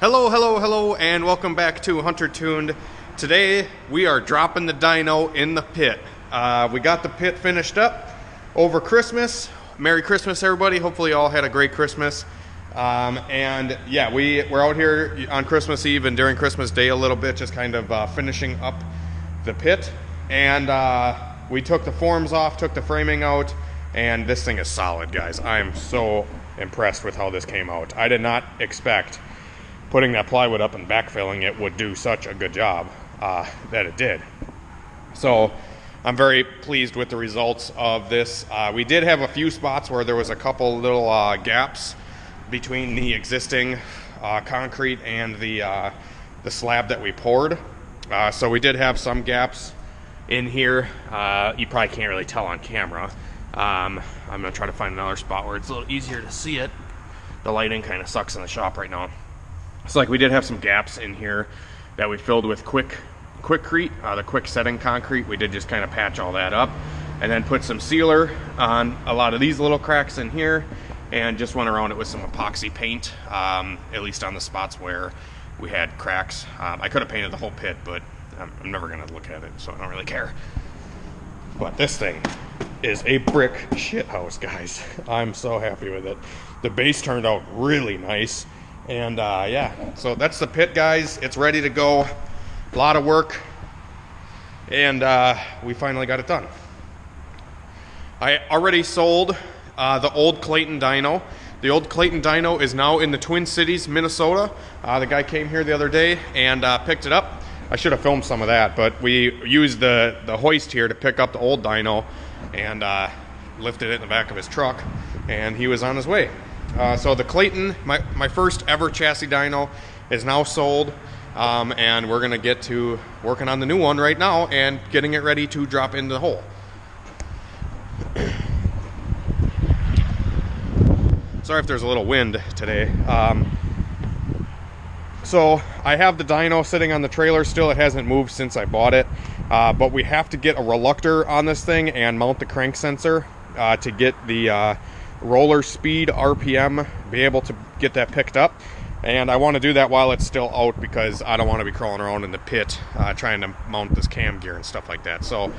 Hello, and welcome back to Hunter Tuned. Today, we are dropping the dyno in the pit. We got the pit finished up over Christmas. Merry Christmas, everybody. Hopefully you all had a great Christmas. And yeah, we're out here on Christmas Eve and during Christmas Day a little bit, just kind of finishing up the pit. And we took the forms off, took the framing out, and this thing is solid, guys. I am so impressed with how this came out. I did not expect putting that plywood up and backfilling it would do such a good job that it did. So I'm very pleased with the results of this. We did have a few spots where there was a couple little gaps between the existing concrete and the slab that we poured. So we did have some gaps in here. You probably can't really tell on camera. I'm gonna try to find another spot where it's a little easier to see it. The lighting kind of sucks in the shop right now. So like we did have some gaps in here that we filled with Quickcrete, the quick setting concrete. We did just kind of patch all that up and then put some sealer on a lot of these little cracks in here and just went around it with some epoxy paint, at least on the spots where we had cracks. I could have painted the whole pit, but I'm never gonna look at it, so I don't really care. But this thing is a brick shit house, guys. I'm so happy with it. The base turned out really nice. And yeah, so that's the pit, guys. It's ready to go. A lot of work, and we finally got it done. I already sold the old Clayton dyno. The old Clayton dyno is now in the Twin Cities, Minnesota. The guy came here the other day and picked it up. I should have filmed some of that, but we used the hoist here to pick up the old dyno and lifted it in the back of his truck, and he was on his way. So the Clayton, my first ever chassis dyno, is now sold, and we're gonna get to working on the new one right now and getting it ready to drop into the hole. Sorry if there's a little wind today. So I have the dyno sitting on the trailer still. It hasn't moved since I bought it, but we have to get a reluctor on this thing and mount the crank sensor to get the roller speed, RPM, be able to get that picked up. And I want to do that while it's still out because I don't want to be crawling around in the pit trying to mount this cam gear and stuff like that. So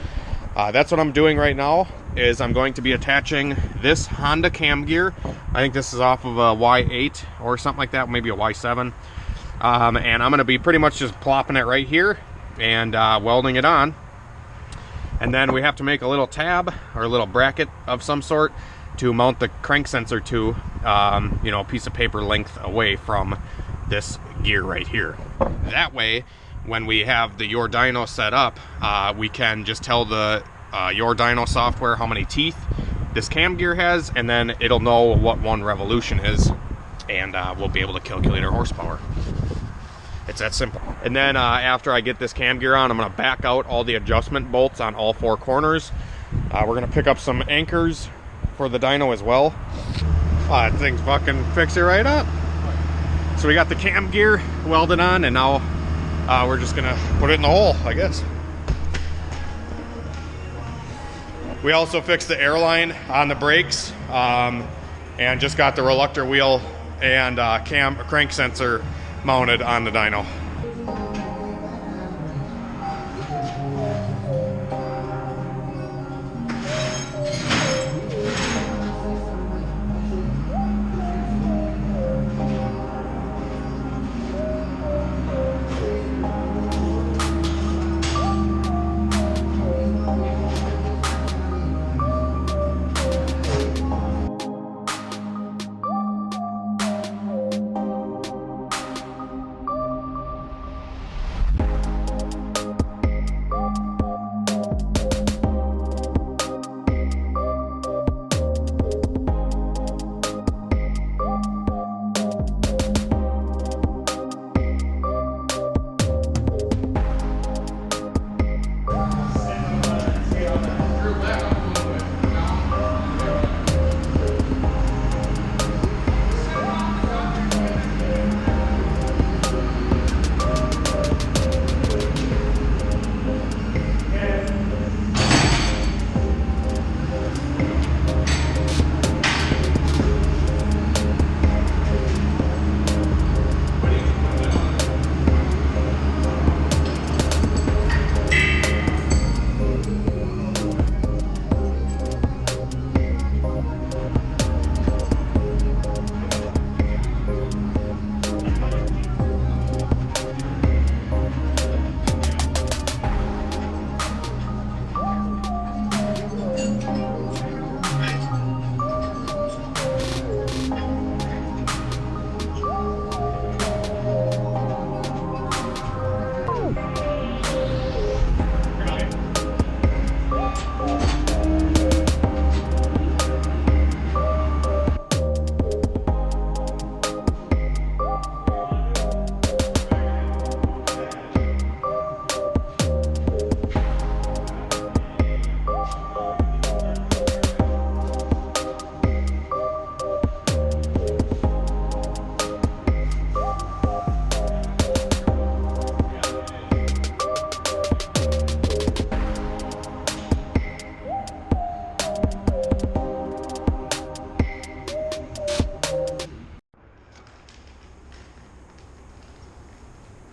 that's what I'm doing right now, is I'm going to be attaching this Honda cam gear. I think this is off of a Y8 or something like that, maybe a Y7. And I'm going to be pretty much just plopping it right here and welding it on. And then we have to make a little tab or a little bracket of some sort to mount the crank sensor to, you know, a piece of paper length away from this gear right here. That way, when we have the Your Dyno set up, we can just tell the Your Dyno software how many teeth this cam gear has, and then it'll know what one revolution is, and we'll be able to calculate our horsepower. It's that simple. And then after I get this cam gear on, I'm gonna back out all the adjustment bolts on all four corners. We're gonna pick up some anchors for the dyno as well. That thing's fucking fix it right up. So we got the cam gear welded on, and now we're just gonna put it in the hole, I guess. We also fixed the airline on the brakes, and just got the reluctor wheel and crank sensor mounted on the dyno.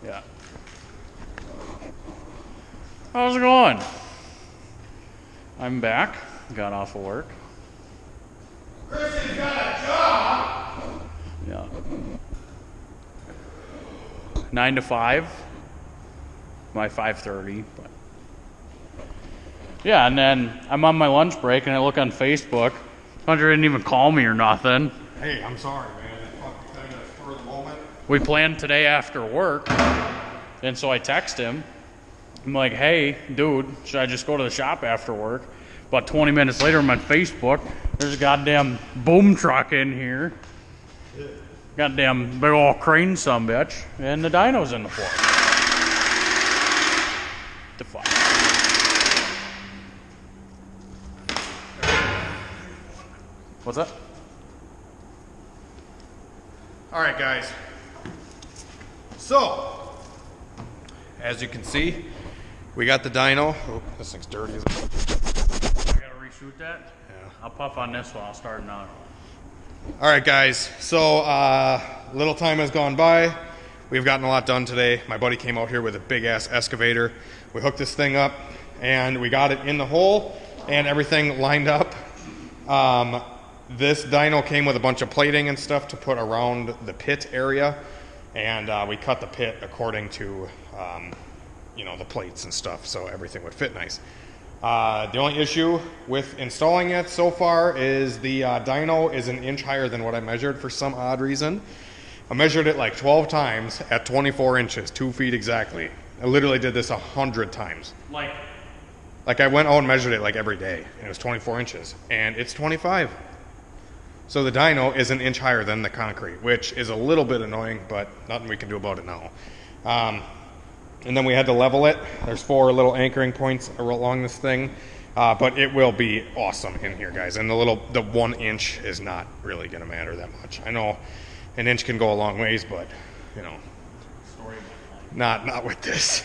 Yeah. How's it going? I'm back. Got off of work. Christian's got a job! Yeah. 9 to 5. My 5:30, but yeah, and then I'm on my lunch break and I look on Facebook. Hunter didn't even call me or nothing. Hey, I'm sorry, man. That fucking thing is for the moment. We planned today after work, and so I text him. I'm like, hey, dude, should I just go to the shop after work? About 20 minutes later, I'm on Facebook. There's a goddamn boom truck in here. Goddamn big old crane sumbitch, and the dyno's in the floor. The fuck? What's that? All right, guys. So, as you can see, we got the dyno. Oh, this thing's dirty. I gotta reshoot that? Yeah. I'll puff on this while I'll start another. All right, guys. So, little time has gone by. We've gotten a lot done today. My buddy came out here with a big-ass excavator. We hooked this thing up, and we got it in the hole, and everything lined up. This dyno came with a bunch of plating and stuff to put around the pit area, and we cut the pit according to, you know, the plates and stuff, so everything would fit nice. The only issue with installing it so far is the dyno is an inch higher than what I measured for some odd reason. I measured it like 12 times at 24 inches, 2 feet exactly. I literally did this 100 times. Like I went out and measured it like every day, and it was 24 inches, and it's 25. So the dyno is an inch higher than the concrete, which is a little bit annoying, but nothing we can do about it now. And then we had to level it. There's 4 little anchoring points along this thing, but it will be awesome in here, guys. And the 1 inch is not really gonna matter that much. I know an inch can go a long ways, but you know, not with this.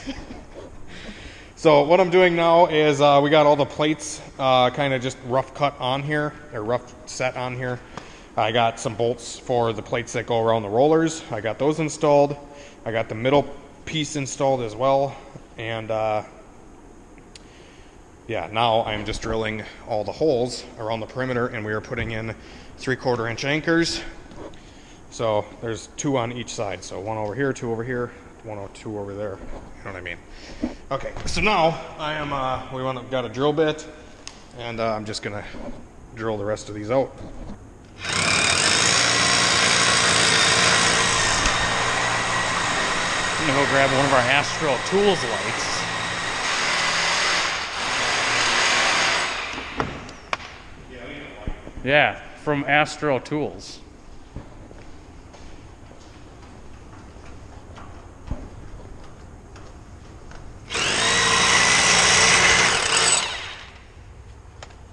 So what I'm doing now is we got all the plates kind of just rough cut on here, or rough set on here. I got some bolts for the plates that go around the rollers. I got those installed. I got the middle piece installed as well. And yeah, now I'm just drilling all the holes around the perimeter, and we are putting in 3/4 inch anchors. So there's 2 on each side. So 1 over here, 2 over here, 1 or 2 over there. You know what I mean? Okay, so now I am, got a drill bit, and I'm just gonna drill the rest of these out. I'm gonna go grab one of our Astro Tools lights. Yeah, from Astro Tools.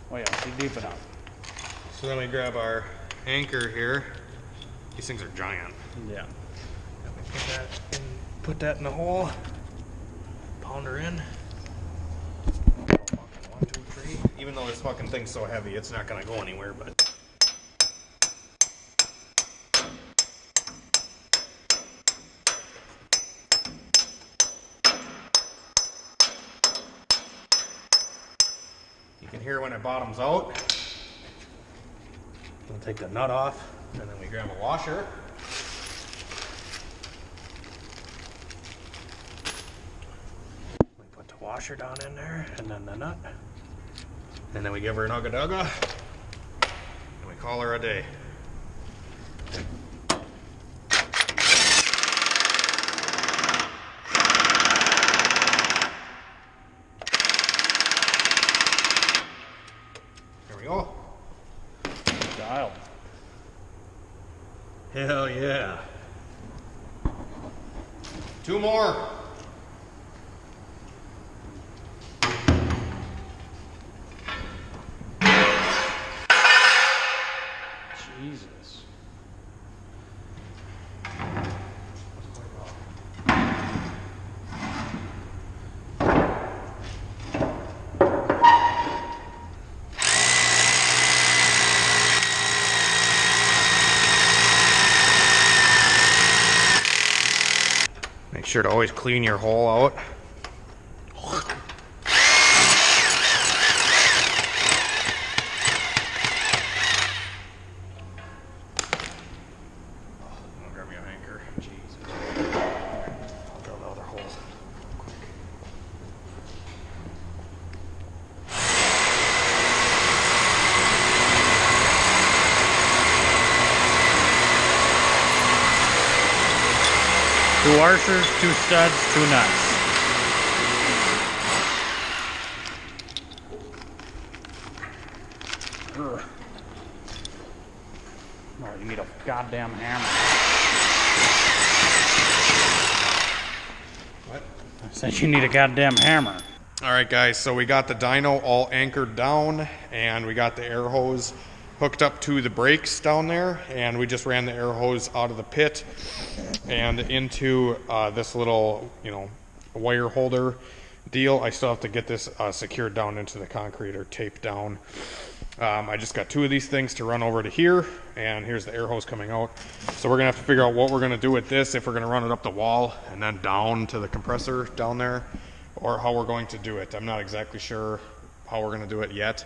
Oh yeah, see deep enough. So then we grab our anchor here. These things are giant. Yeah. And we put that in the hole. Pound her in. 1, 2, 3. Even though this fucking thing's so heavy, it's not gonna go anywhere, but. You can hear when it bottoms out. We'll take the nut off, and then we grab a washer. We put the washer down in there, and then the nut. And then we give her an ugga-dugga, and we call her a day. There we go. Dialed. Hell yeah. 2 more. Jesus. Make Make sure to always clean your hole out. Grab me a anchor. Jesus. I'll drill the other hole. Two washers, 2 studs, 2 nuts. Ugh. Oh, you need a goddamn hammer. What? I said you need a goddamn hammer. All right, guys, so we got the dyno all anchored down, and we got the air hose hooked up to the brakes down there, and we just ran the air hose out of the pit and into this little, wire holder deal. I still have to get this secured down into the concrete or taped down. I just got 2 of these things to run over to here, and here's the air hose coming out. So we're gonna have to figure out what we're gonna do with this, if we're gonna run it up the wall and then down to the compressor down there, or how we're going to do it. I'm not exactly sure how we're gonna do it yet.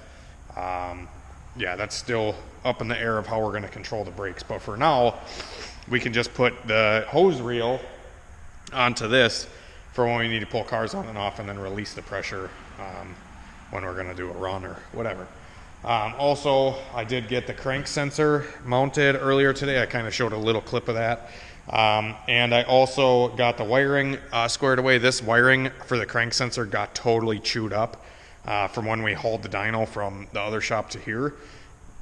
Yeah, that's still up in the air of how we're gonna control the brakes. But for now, we can just put the hose reel onto this for when we need to pull cars on and off, and then release the pressure when we're gonna do a run or whatever. Also, I did get the crank sensor mounted earlier today. I kind of showed a little clip of that. And I also got the wiring squared away. This wiring for the crank sensor got totally chewed up from when we hauled the dyno from the other shop to here.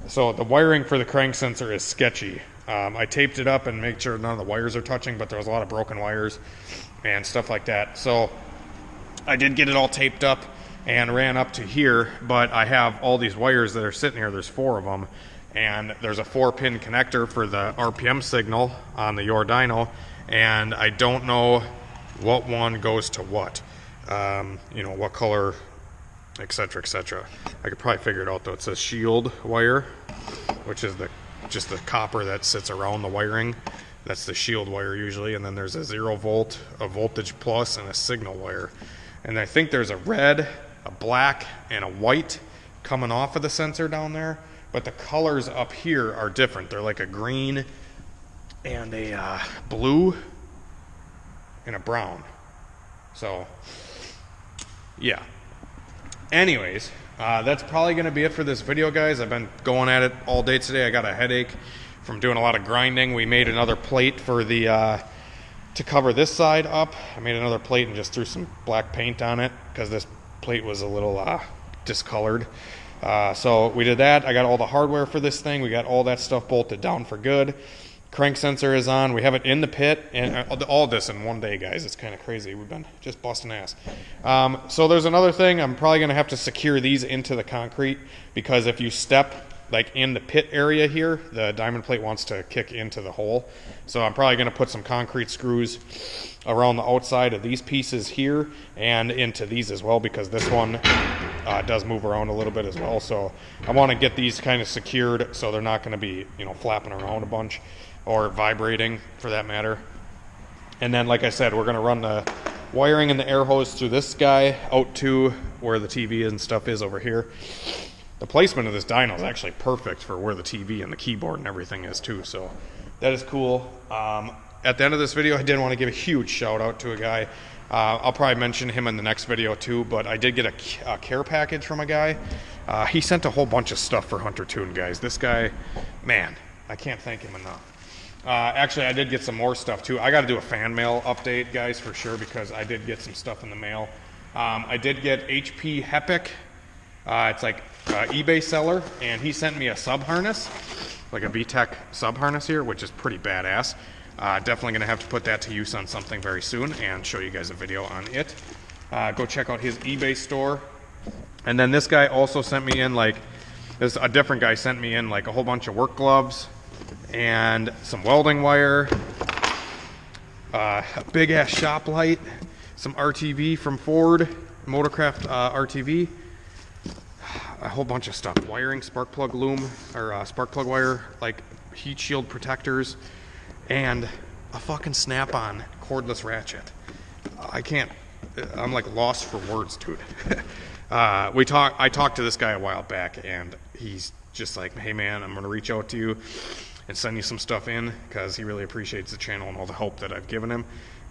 So the wiring for the crank sensor is sketchy. I taped it up and made sure none of the wires are touching, but there was a lot of broken wires and stuff like that. So I did get it all taped up and ran up to here, but I have all these wires that are sitting here. There's 4 of them, and there's a 4-pin connector for the RPM signal on the Your Dyno, and I don't know what one goes to what, what color, etc., etc. I could probably figure it out though. It says shield wire, which is just the copper that sits around the wiring. That's the shield wire usually, and then there's a 0 volt, a voltage plus, and a signal wire. And I think there's a red, a black, and a white coming off of the sensor down there, but the colors up here are different. They're like a green and a blue and a brown. So yeah, anyways, that's probably gonna be it for this video, guys. I've been going at it all day today. I got a headache from doing a lot of grinding. We made another plate for the to cover this side up. I made another plate and just threw some black paint on it because this plate was a little discolored. So we did that. I got all the hardware for this thing. We got all that stuff bolted down for good. Crank sensor is on. We have it in the pit, and all this in one day, guys. It's kind of crazy. We've been just busting ass. So there's another thing. I'm probably going to have to secure these into the concrete, because if you step like in the pit area here, the diamond plate wants to kick into the hole. So I'm probably going to put some concrete screws around the outside of these pieces here and into these as well, because this one does move around a little bit as well. So I want to get these kind of secured so they're not going to be, flapping around a bunch or vibrating for that matter. And then, like I said, we're going to run the wiring and the air hose through this guy out to where the TV and stuff is over here. The placement of this dyno is actually perfect for where the TV and the keyboard and everything is too, so that is cool. At the end of this video, I did want to give a huge shout out to a guy. I'll probably mention him in the next video too, but I did get a care package from a guy. He sent a whole bunch of stuff for Hunter Tune, guys. This guy, man, I can't thank him enough. Actually, I did get some more stuff too. I got to do a fan mail update, guys, for sure, because I did get some stuff in the mail. I did get HP Hepic. It's like eBay seller, and he sent me a sub harness, like a VTech sub harness here, which is pretty badass. Definitely going to have to put that to use on something very soon and show you guys a video on it. Go check out his eBay store. And then this guy also sent me in, a different guy sent me in like a whole bunch of work gloves and some welding wire, a big ass shop light, some RTV from Ford, Motorcraft RTV, a whole bunch of stuff, wiring, spark plug loom, or spark plug wire, like heat shield protectors, and a fucking snap-on cordless ratchet. I can't, I'm like lost for words, dude. I talked to this guy a while back, and he's just like, hey man, I'm going to reach out to you and send you some stuff in, because he really appreciates the channel and all the help that I've given him.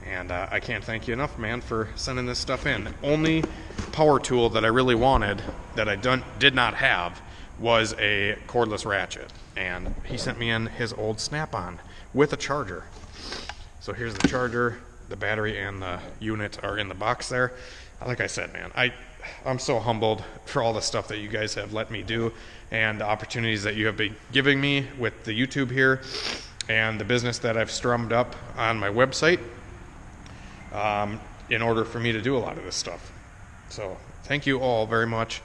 And I can't thank you enough, man, for sending this stuff in. Only power tool that I really wanted that I did not have was a cordless ratchet. And he sent me in his old Snap-on with a charger. So here's the charger, the battery, and the unit are in the box there. Like I said, man, I'm so humbled for all the stuff that you guys have let me do and the opportunities that you have been giving me with the YouTube here and the business that I've strummed up on my website in order for me to do a lot of this stuff. So thank you all very much,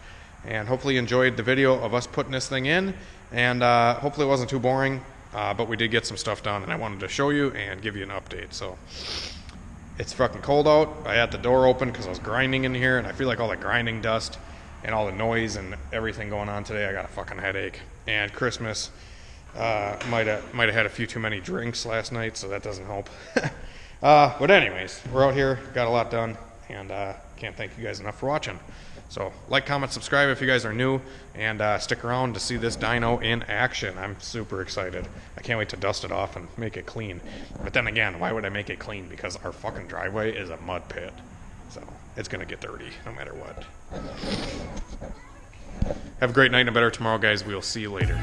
and hopefully you enjoyed the video of us putting this thing in, and hopefully it wasn't too boring, but we did get some stuff done, and I wanted to show you and give you an update. So it's fucking cold out. I had the door open because I was grinding in here, and I feel like all the grinding dust and all the noise and everything going on today, I got a fucking headache. And Christmas, might have had a few too many drinks last night, so that doesn't help. But anyways, we're out here, got a lot done, and can't thank you guys enough for watching. So like, comment, subscribe if you guys are new, and stick around to see this dyno in action. I'm super excited. I can't wait to dust it off and make it clean. But then again, why would I make it clean? Because our fucking driveway is a mud pit. So it's going to get dirty no matter what. Have a great night and a better tomorrow, guys. We'll see you later.